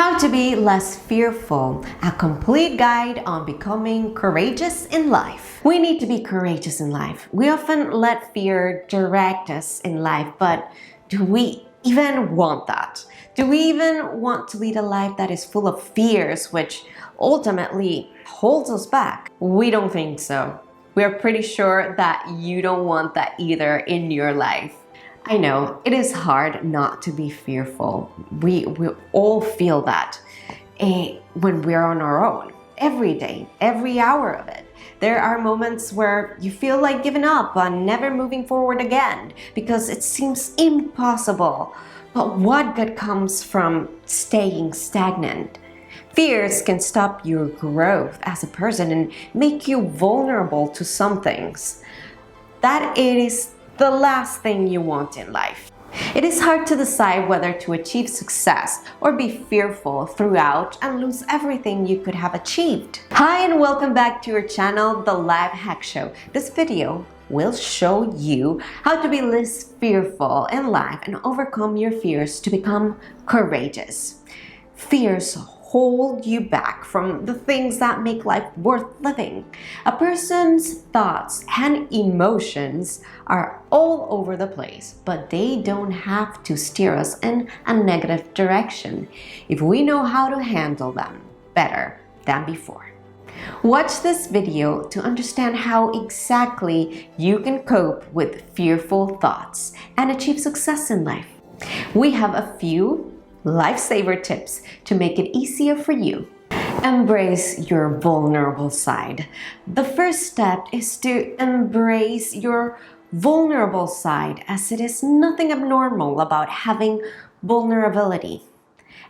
How to be less fearful, a complete guide on becoming courageous in life. We need to be courageous in life. We often let fear direct us in life, but do we even want that? Do we even want to lead a life that is full of fears, which ultimately holds us back? We don't think so. We're pretty sure that you don't want that either in your life. I know it is hard not to be fearful. We all feel that when we're on our own, every day, every hour of it. There are moments where you feel like giving up on never moving forward again because it seems impossible. But what good comes from staying stagnant? Fears can stop your growth as a person and make you vulnerable to some things. That it is the last thing you want in life. It is hard to decide whether to achieve success or be fearful throughout and lose everything you could have achieved. Hi and welcome back to your channel, The Lifehack Show. This video will show you how to be less fearful in life and overcome your fears to become courageous. Fears hold you back from the things that make life worth living. A person's thoughts and emotions are all over the place, but they don't have to steer us in a negative direction if we know how to handle them better than before. Watch this video to understand how exactly you can cope with fearful thoughts and achieve success in life. We have a few lifesaver tips to make it easier for you. Embrace your vulnerable side. The first step is to embrace your vulnerable side, as it is nothing abnormal about having vulnerability.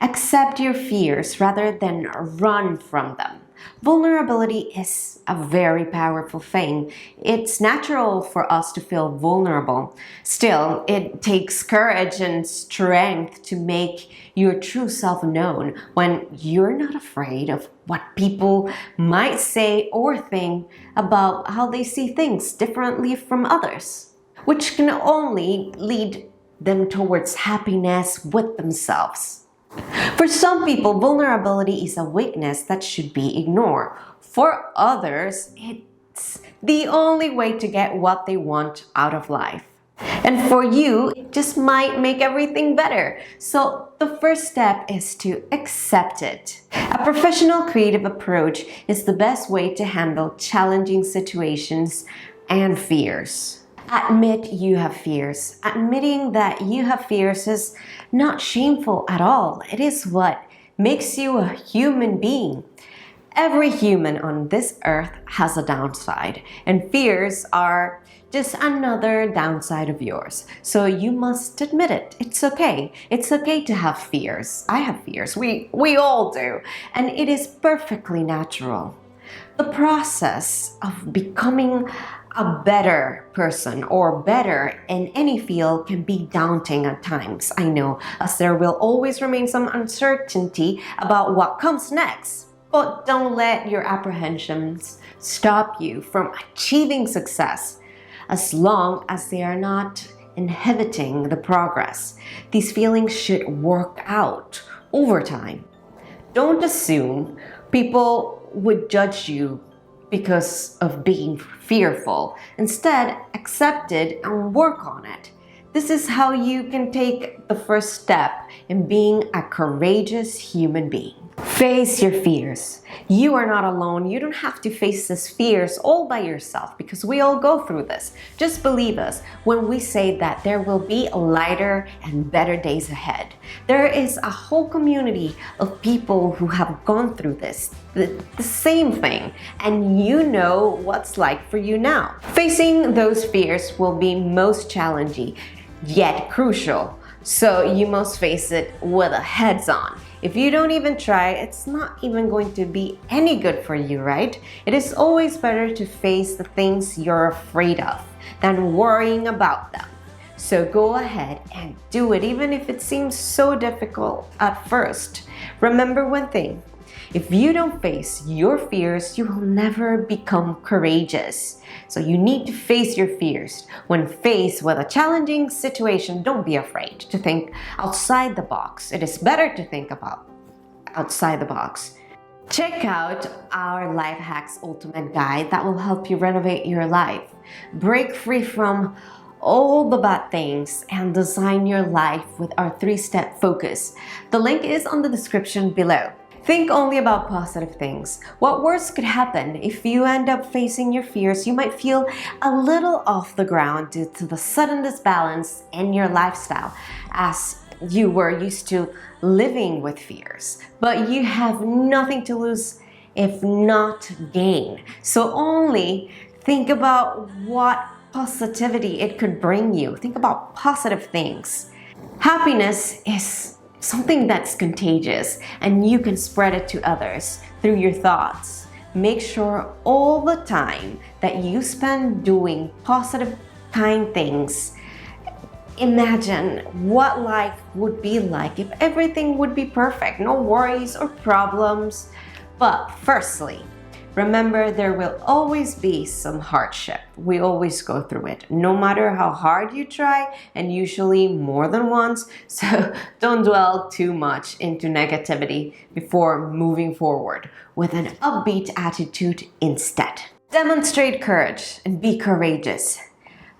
Accept your fears rather than run from them. Vulnerability is a very powerful thing. It's natural for us to feel vulnerable. Still, it takes courage and strength to make your true self known when you're not afraid of what people might say or think about how they see things differently from others, which can only lead them towards happiness with themselves. For some people, vulnerability is a weakness that should be ignored. For others, it's the only way to get what they want out of life. And for you, it just might make everything better. So the first step is to accept it. A professional creative approach is the best way to handle challenging situations and fears. Admit you have fears. Admitting that you have fears is not shameful at all. It is what makes you a human being. Every human on this earth has a downside, and fears are just another downside of yours. So you must admit it. It's okay. It's okay to have fears. I have fears. We all do. And it is perfectly natural. The process of becoming a better person or better in any field can be daunting at times, I know, as there will always remain some uncertainty about what comes next. But don't let your apprehensions stop you from achieving success, as long as they are not inhibiting the progress. These feelings should work out over time. Don't assume people would judge you because of being fearful. Instead, accept it and work on it. This is how you can take the first step in being a courageous human being. Face your fears. You are not alone. You don't have to face these fears all by yourself because we all go through this. Just believe us when we say that there will be lighter and better days ahead. There is a whole community of people who have gone through this, the same thing, and you know what's like for you now. Facing those fears will be most challenging, yet crucial. So you must face it with a heads on. If you don't even try, it's not even going to be any good for you, right? It is always better to face the things you're afraid of than worrying about them. So go ahead and do it, even if it seems so difficult at first. Remember one thing. If you don't face your fears, you will never become courageous. So you need to face your fears. When faced with a challenging situation, don't be afraid to think outside the box. It is better to think about outside the box. Check out our Life Hacks Ultimate Guide that will help you renovate your life, break free from all the bad things, and design your life with our 3-step focus. The link is on the description below. Think only about positive things. What worse could happen? If you end up facing your fears, you might feel a little off the ground due to the sudden disbalance in your lifestyle, as you were used to living with fears. But you have nothing to lose if not gain. So only think about what positivity it could bring you. Think about positive things. Happiness is something that's contagious, and you can spread it to others through your thoughts. Make sure all the time that you spend doing positive, kind things. Imagine what life would be like if everything would be perfect, no worries or problems. But firstly, remember, there will always be some hardship. We always go through it, no matter how hard you try, and usually more than once. So don't dwell too much into negativity before moving forward with an upbeat attitude instead. Demonstrate courage and be courageous.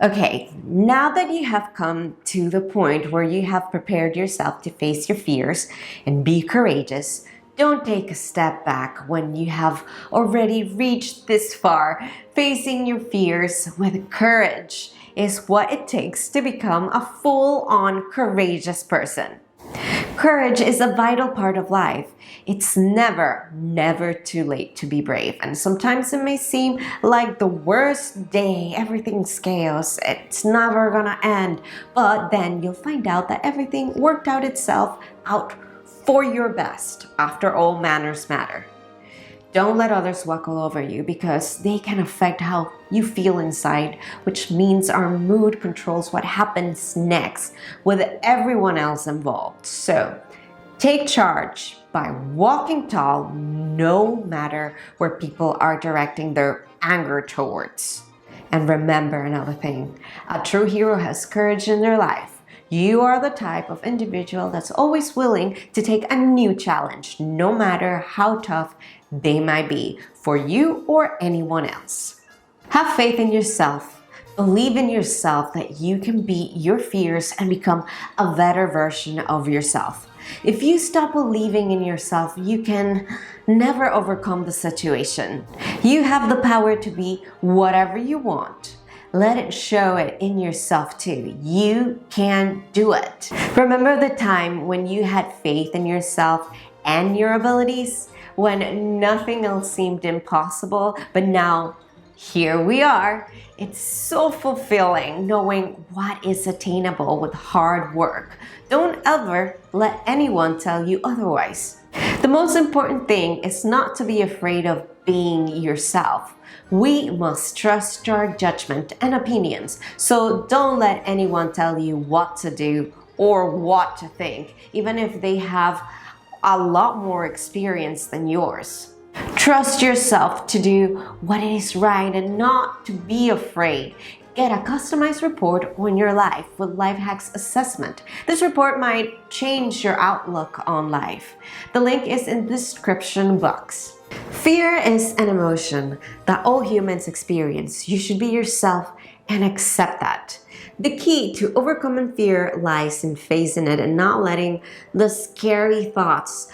Okay, now that you have come to the point where you have prepared yourself to face your fears and be courageous, don't take a step back when you have already reached this far. Facing your fears with courage is what it takes to become a full-on courageous person. Courage is a vital part of life. It's never too late to be brave. And sometimes it may seem like the worst day, everything's chaos, it's never gonna end. But then you'll find out that everything worked out itself out for your best. After all, manners matter. Don't let others walk all over you, because they can affect how you feel inside, which means our mood controls what happens next with everyone else involved. So take charge by walking tall, no matter where people are directing their anger towards. And remember another thing, a true hero has courage in their life. You are the type of individual that's always willing to take a new challenge, no matter how tough they might be for you or anyone else. Have faith in yourself. Believe in yourself that you can beat your fears and become a better version of yourself. If you stop believing in yourself, you can never overcome the situation. You have the power to be whatever you want. Let it show it in yourself too. You can do it. Remember the time when you had faith in yourself and your abilities, when nothing else seemed impossible, but now here we are. It's so fulfilling knowing what is attainable with hard work. Don't ever let anyone tell you otherwise. The most important thing is not to be afraid of being yourself. We must trust our judgment and opinions, so don't let anyone tell you what to do or what to think, even if they have a lot more experience than yours. Trust yourself to do what is right and not to be afraid. Get a customized report on your life with Lifehack's assessment. This report might change your outlook on life. The link is in the description box. Fear is an emotion that all humans experience. You should be yourself and accept that. The key to overcoming fear lies in facing it and not letting the scary thoughts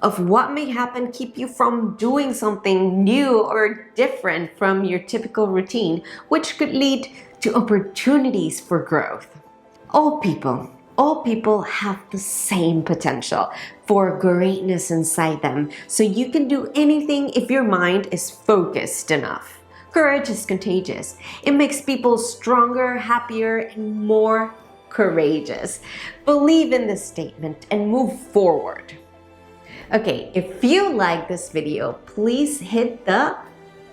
of what may happen keep you from doing something new or different from your typical routine, which could lead to opportunities for growth. All people have the same potential for greatness inside them, so you can do anything if your mind is focused enough. Courage is contagious. It makes people stronger, happier, and more courageous. Believe in this statement and move forward. Okay, if you like this video, please hit the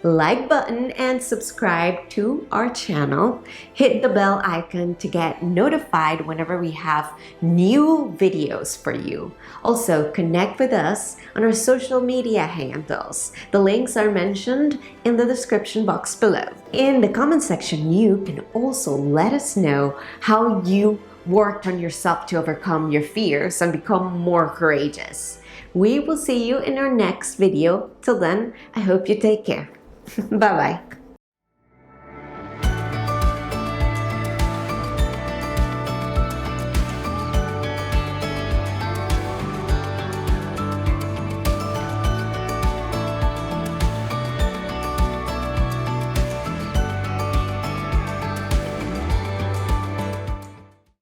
like button and subscribe to our channel. Hit the bell icon to get notified whenever we have new videos for you. Also, connect with us on our social media handles. The links are mentioned in the description box below. In the comment section, you can also let us know how you worked on yourself to overcome your fears and become more courageous. We will see you in our next video. Till then, I hope you take care. Bye bye.